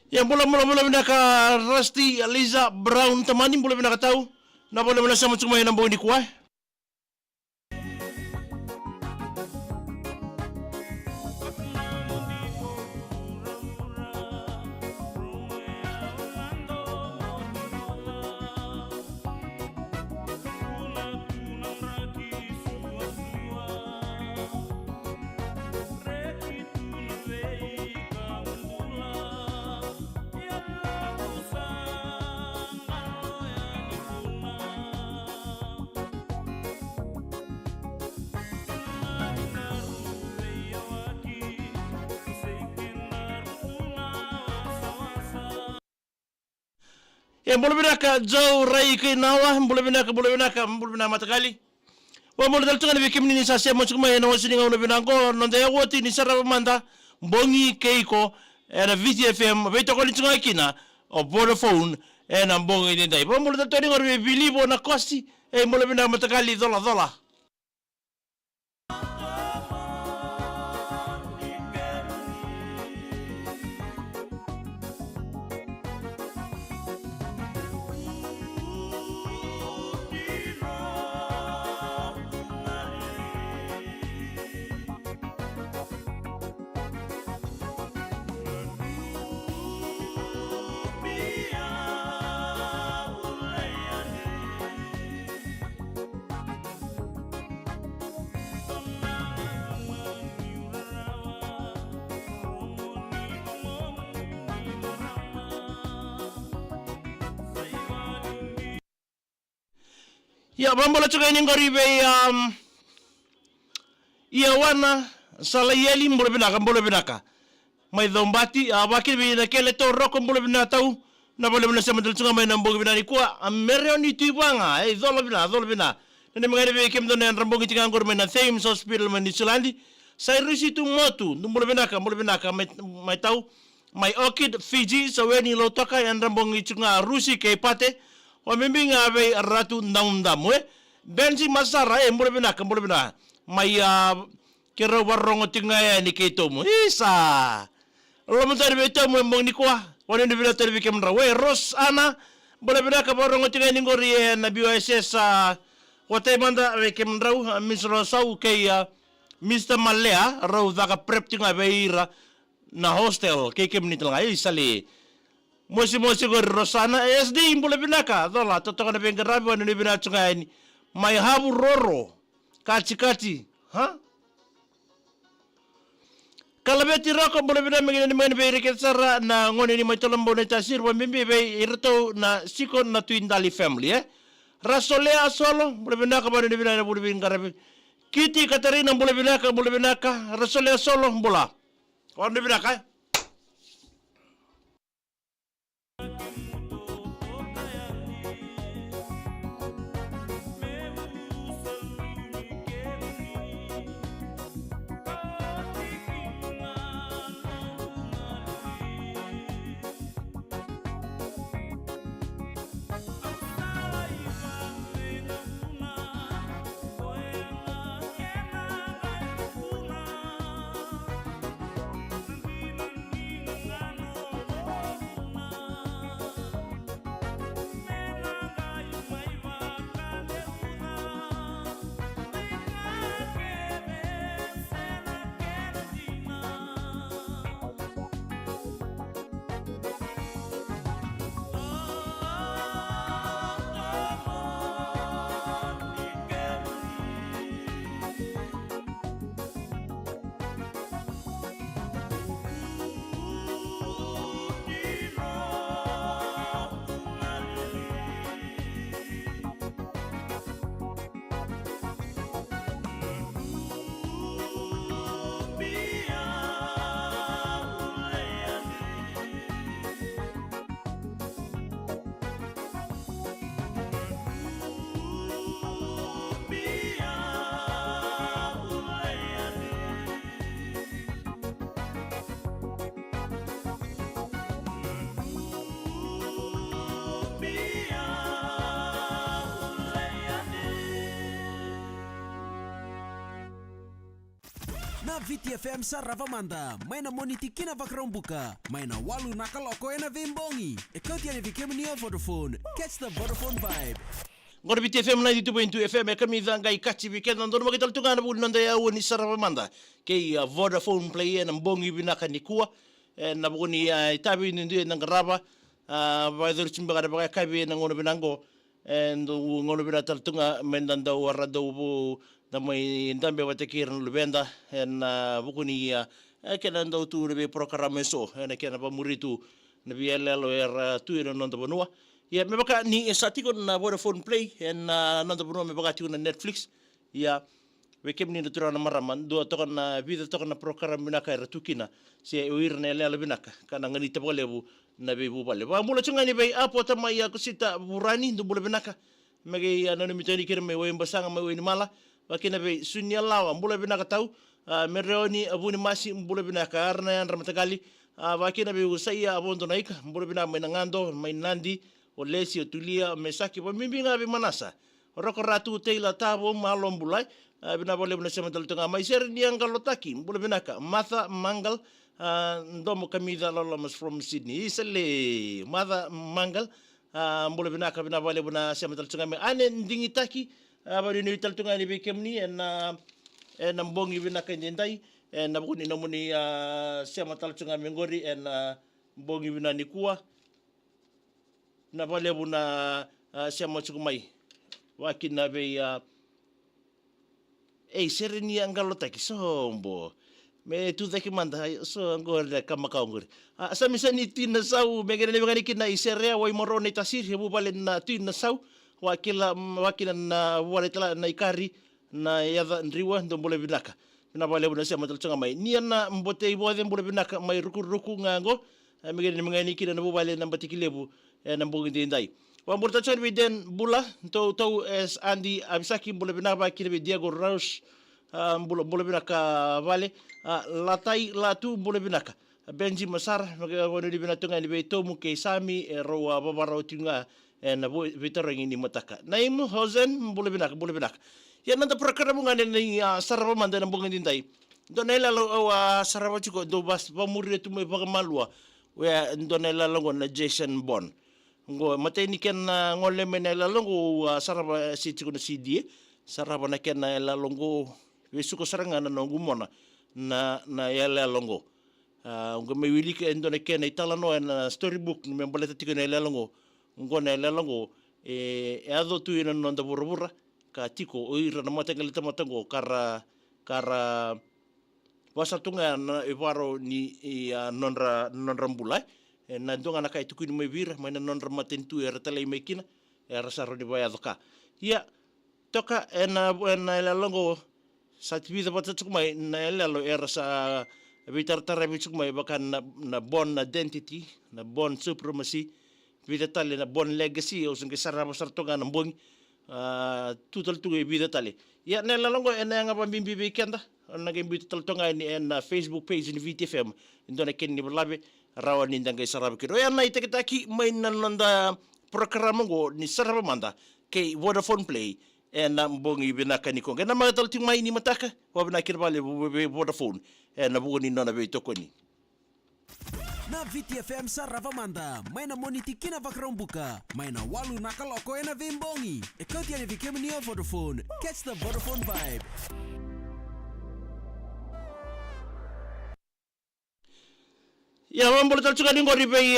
Yang mula binaka Rusty Liza Brown temani mula binaka tahu. Na mula sama cuma yang nambung di kuah. Yang boleh binaka jauh rai ke nawa boleh binaka matakali. Wa mo dal tunga bikim ni sa se mo chuma eno sini ngau binango no de woti ni sara manda bongi keiko era VTFM veto ko ni tunga kina o Vodafone ena bongi ni dai. Wa mo dal toni ngor bilibo na kosti e mo binaka matakali dola. Ya bambola chuka ini ngori be iya wana sala yeli mbolo binaka mai dombati abaki be na kele to roko mbolo binaka tau na bole bina sama tulunga mai nambo binani kwa amerioni tibanga zolo bina nene mangare be kem don rambo gitinga ngor mai na Thames Hospital mai ni Sulandi sai rusi tu motu mbolo binaka mai tau mai Orchid Fiji saweni lo toka yan rambo gitinga rusi ke pate wa mimbi ngabe ratu ndam bensi masara mbolo bina mai kira warrongo tinga ya ni keitomo isa lo mutari betomo mbong ni kwa wana ni bila tari bikem rawe ros ana boleh bina ka warrongo tinga ni ngori na BOSS wate manda bikem raw misro sau ke Mr. Malea raw daka prep tinga beira na hostel ke kem ni tanga isali mosi gor rosana SD boleh bina ka dola totoka na bengarabi wana ni bina tunga ni mai habu roro kati ha kalau beti rokok boleh bina mengini mengini be rekesara na ngoni ni macam bona tasir wa mimbi be irto na sikon na twin dali family rasolea solo boleh bina ka boleh bina boleh bina karabi kiti Katarina boleh bina ka rasolea solo bola boleh bina ka Na VTFM Saravamanda, mai na moniti kina vakrombuka, mai na walu nakaloko na vimbongi. Ekoti ane vikemni Vodafone. Catch the Vodafone vibe. Ngora VTFM 92.2 FM kami danga ikachi weekend nando magital tungana bu nanda ya woni Saravamanda. Ke Vodafone play na mbongi binaka nikua na buni itabi ndio na ngaraba ba dur chimba ba kabi na ngono binango ndo ngono binatal tunga mendanda warado bu da mai ndambe watekir lubenda na bukuni kena ndo tu rebe programa so na kena ba muritu na bielelo era tu ino ndo bonua ya me baka ni satiko na Vodafone Play na ndo bonua me baka na Netflix ya we kemni ndo turana maraman do to na vida to na programa binaka era tukina se uir na lelo binaka kana ngani tabolebu na bebu bale ba mula chungani bay apo tama ya kusita burani ndo bule binaka mege ya nanu mitani kirme we mbasanga me we ni mala wakina be sunya lawa mbula binaka tau mereoni abuni masi mbula binaka arna yan ramatagali wakina be usaya abondo naika mbula binaka mainangando mainandi olesi otulia mesaki ba mimbinga be manasa roko ratu teila tabo malo mbulai bina bole bina sema daltonga mai ser ni angalotaki mbula binaka matha mangal ndomo kamida lolomas from Sydney isale matha mangal mbula binaka bina bole bina sema daltonga mai ane ndingitaki abari ni vital tunga ni bekemni na mbongi binaka ndendai na buni nomuni sema tal tunga mengori mbongi binani kuwa na vale buna sema chukumai wakina be sereni angalota ki sombo me tu daki manda so ngor kama kaungor asamisani tina sau megene ne ngani kina iserea wai morone tasir hebu bale na tina sau wakila na waletala na ikari na yadha ndriwa ndo mbole binaka na bale buna sema tulchanga mai ni na mbote ibode mbole binaka mai ruku ngango migene mngani kina na bale na mbatikilebu na mbongi ndai wa mborta chon biden bula to es andi abisaki mbole binaka kile Diego Rauch mbole binaka vale latai latu mbole binaka Benji Masar magawano di binatunga ni beto mu kay sami roa babaro tinga na vitarangi ni mataka naimu hozen mbole binaka yan nanda programa nga ni Saravamanda ng bungin dindai donela lo sarava chuko do bas pamuri tu may pagamalwa we donela lo na Jason Bond ngo matay ni ken ngole menela lo sarava si chuko na CD sarava na ken na lalongo we suko saranga na ngumona na yala longo ngo may wili ke endo na ken italano na storybook me baleta tiko na lalongo ngo na lalongo ado tu ina nonda burubura ka tiko oira na matangali tamatango kara wasatunga na ibaro ni nonra mbulai na ndonga na kai tuku ni mevira mai na nonra matentu era tale mekina era saro ni baya doka ya toka na lalongo sativida patatu mai na lalo era sa vitar tarabi mai bakan na bond identity na bond supremacy vida tale na bond legacy o sing sarama sartonga na bongi tutal tu vida tali ya na lalongo nga pambimbi weekend naging tal tonga ni Facebook page ni VTFM indo na ken ni balabe rawan ni ndangay sarab kiro ya na itakitaki may nananda programa go ni Saravamanda kay Vodafone Play na mbongi binaka ni konga na mga talting may ni mataka wa binakir bale Vodafone na bugo ni nona be tokoni na VTFM Saravamanda, mai na moniti kina vakrombuka, mai na walu nakaloko na vimbongi. Ekoti ane vikemni Vodafone. Catch the Vodafone vibe. Ya mambolo tal chuka ngori be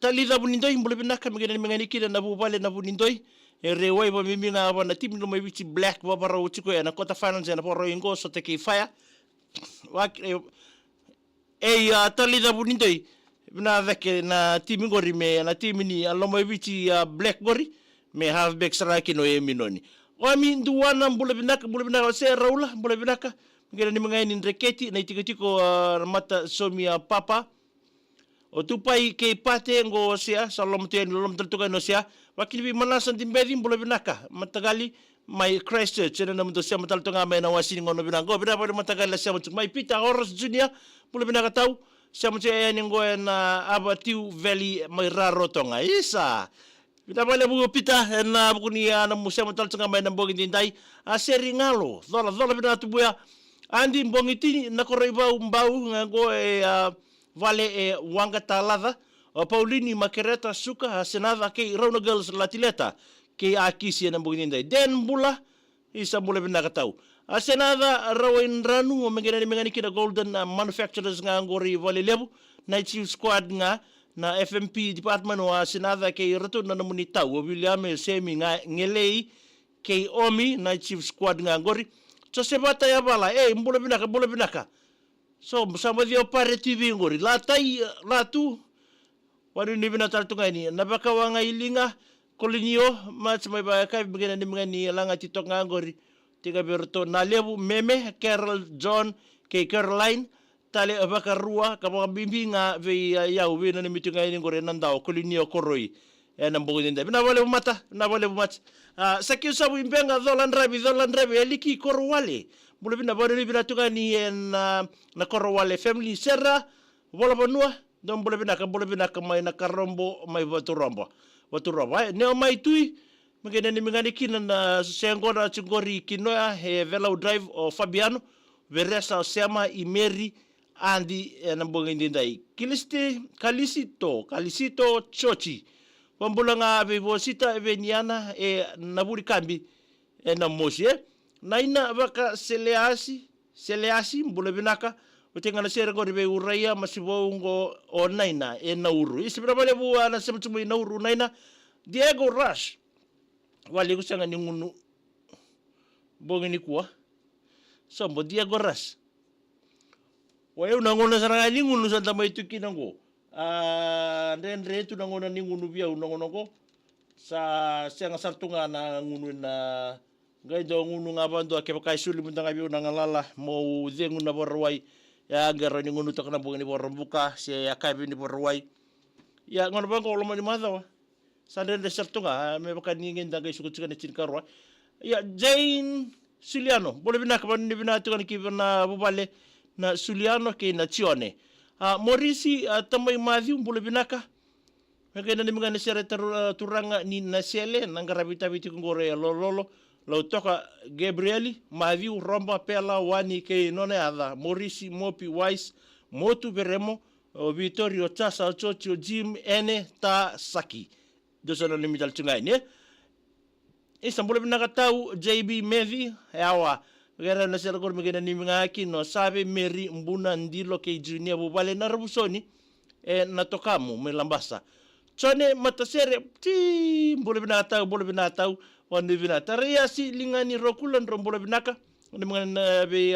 talida bunindoi mbolo binaka mengani kina na bubale na bunindoi rewai ba mimina ba na tim no mai bichi black ba bara uchiko na kota finals na poro ingo so teki fire wak talida bunindoi na veke na timi gori me na timi ni aloma bichi black gori me halfback saraki no minoni o mi duwana mbolo binaka se raula mbolo binaka ngena ni mangai ni reketi na itikotiko mata somia papa o tupai ke pate ngo sia salom tuen lom tertukan no sia wakil bi manasan timbedi mbolo binaka matagali mai Christchurch na namundo sia matal tonga mai na wasin ngono binango bida pa matagali sia mai Peter Horace Junior mbolo binaka tau sia mo sia ngo na Abatiu Valley mai raro tonga isa bida pa le bugo pita na bukuni na mo sia matal tonga mai na bogin dindai a seringalo dola bida tu buya Andi mbongiti na koroi mbau ngago vale wanga talada. Paulini makereta suka senada ke Rona Girls Latileta ke akisi na mbongiti den bula isa bula binaka tau. Senada rawain ranu mengani kina Golden Manufacturers ngangori vale lebu Night Chief Squad nga na FMP Department wa senada ke retu na namuni tau William Semi ngelei ke Omi Night Chief Squad ngangori. So sebata ya bala mbula binaka so sama dia pare TV ngori latai latu wanu ni bina tartunga ini nabaka wanga ilinga kolinio mas mai ba kai begina ni mengani langa titok ngangori tiga berto na lebu meme Carol John ke Caroline tale abaka rua kama bimbinga ve ya uwe na mitunga ini ngori nandao kolinio koroi na mbogin nda na vale mata sakio sabu imbenga dolan rabi eliki korwale bulu bina bore bina tuka ni na korwale family serra bola bonua don bulu bina ka mai na karombo mai waturombo ne mai tui mengene ni mengani kina na sengora chingori kinoa Velau Drive o Fabiano veresa sema imeri andi na mbogin ndai kalisito chochi Pambulanga vivosita veniana naburi kambi na mosi naina baka seleasi mbula binaka utenga na sere ngori be uraya masibongo o naina nauru isibra bale buwa na semtumu nauru naina Diego Rush wali kusanga ni ngunu bongini kuwa sombo Diego Rush wae unangona saranga ni ngunu santa maitu kinango ndendre tu nangona ni ngunu bia unangonoko sa senga sartunga na ngunu na gaido ngunu ngabando ke pakai suli mutanga bia unangalala mo zengu na borwai ya ngara ni ngunu takna bongini borombuka se ya kabi ni borwai ya ngono bango lo mani madawa sa ndendre sartunga me pakai ni ngenda gai sukutsika ni cinkarwa ya Jane Suliano bole binaka bani binatu kan kibana bubale na Suliano ke na Chione Morisi tamai madhi bule binaka mengena ni mengana sere turanga ni nasele nangarabita biti ngore lololo lo toka Gabrieli madhi romba pela wani ke none ada Morisi Mopi Wise Motu Beremo Vittorio Chasa Chocho Jim Ene ta Saki dosana ni mital tungai ne Istanbul binaka tau JB Mevi yawa Gara na sera kor mengena ni mengaki no sabe Meri mbuna ndilo ke junior bubale na rabusoni na tokamu melambasa chone matasere ti bole binata wani binata riasi lingani rokulan rombole binaka ni mengena be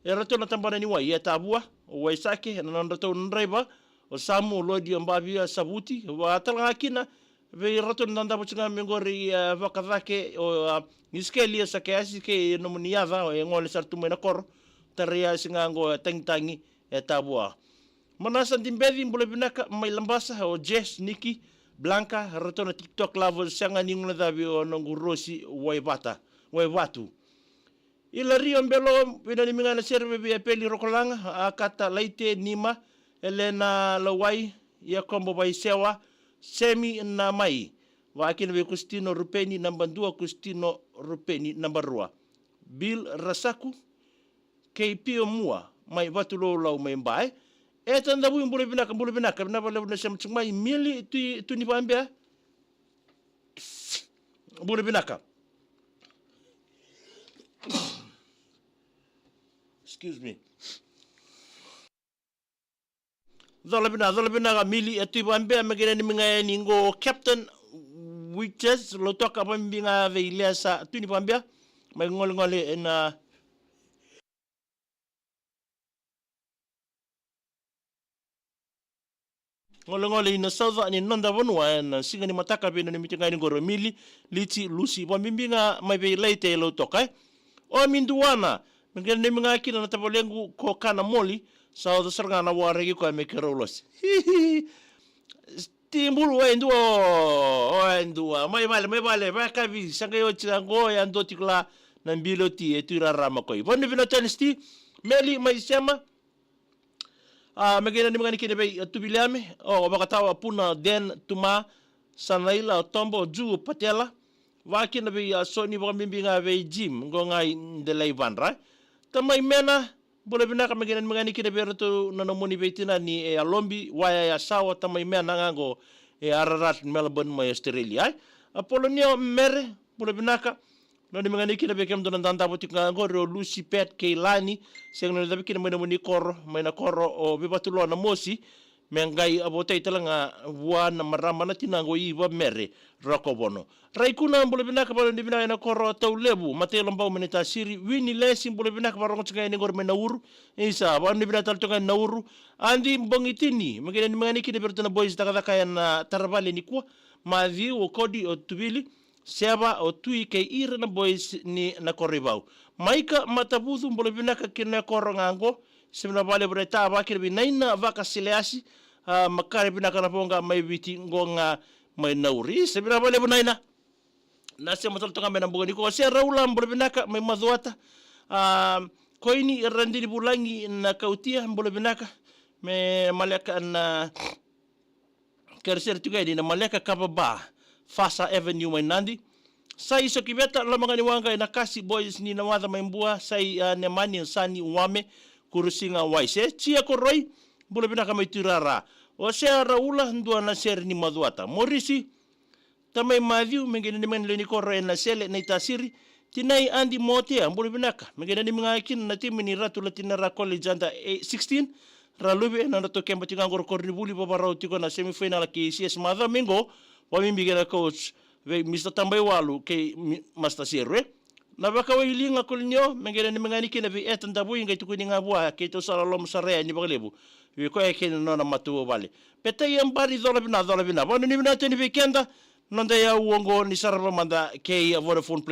erato na tambana ni wai tabua waisake na ndato nreba o samu lodi ambabi sabuti wa talakina ve rato nanda buchinga mengori vakavake o niskeli sakasi ke nomuniava o ngole sartu mena kor taria singango tangi tabua manasa timbedi mbole binaka mai lambasa o Jess Nikki Blanca rato na TikTok lavo sanga ningula davi o nongurosi waivatu ila rio mbelo pina ni mingana serve be peli rokolanga akata laite nima Elena Lawai ya kombo baisewa Semi na mai wakina be Kustino Rupeni namba 2 Kustino Rupeni namba 2 Bill Rasaku KP Omua mai vatulo lau mai mbae tanda bu mbule binaka na vale na semchuma mili tu ni pambea mbule binaka excuse me Zola bina mili atu bambe magena ni mga ningo Captain Witches lo toka pambinga veile sa tu ni bambe may ngol na ngol ina sauza ni nonda bonwa na singa ni mataka bina ni mitinga ni goro mili lichi lusi pambinga may veile te lo toka o minduana magena ni mga kina na tapolengu ko kana moli Sao the sargana waregi ko me kerolos. Timbulu endua. Mai vale. Vai kavi sanga yo chirango ya ndo tikla na mbiloti etura rama koi. Bonni vino tenesti meli mai sema. Megena ni mangani kine be tubilame o bakatawa puna den tuma sanaila tombo ju patela. Wakina be soni bomimbinga be jim ngonga de leivan right. tamai mena bula binaka magina magani kina bero to nanomoni betina ni e alombi waya ya sawa tamai mena ngango e Ararat Melbourne mai Australia Apolonio mere bula binaka no ni magani kina bekem do nanda botik ngango ro Lucy Pet Keilani seng no dabi kina moni koro mai na koro o bibatulo na mosi mengai abotei talanga wana marama na tinango iwa mere rakobono raikuna bula binaka balo ni binaka na koro tau lebu matelo mbau menita siri wini lesi bula binaka barongo tsinga ni ngor menauru isa ba ni binaka taltonga nauru andi mbongitini magina ni mangani kini bertana boys takataka na tarabale ni kwa madhi o kodi o tubili seba o tui ke ira na boys ni na koribau maika matabuzu bula binaka kina koro ngango semna bale breta bakir binaina vaka sileasi makare binaka na ponga mai biti ngonga mai nauri semna bale bunaina na sema toltonga mena mbogoni ko se raula mbole binaka mai mazuata koini randini bulangi na kautia mbole binaka me maleka na kerser tugai na maleka kababa Fasa Avenue mai Nandi sai so kibeta lamangani wanga na kasi boys ni na wadha mai mbua sai nemani sani wame kurusinga waise chia koroi bula binaka mai turara o se raula ndua na ser ni mazuata morisi tamai madhiu mengene ni men leni koroi na sele na itasiri tinai andi motea bula binaka mengene ni mengakin na timi ni ratu latina ra college anda 16 ralube na to kemba tingangor kornibuli babarau tiko na semifinal ki CS madha mingo wamimbigena coach Mr. Tambai Walu ke Master Sirwe na baka wailinga kulinyo mengene ni mengani kina vi etan tabu inga tukuni ngabua ke to sala lom sare ni baglebu vi ko e ken no na matu vale peta yambari dola bina bono ni bina teni weekenda nonda ya uongo ni sarva manda ke Vodafone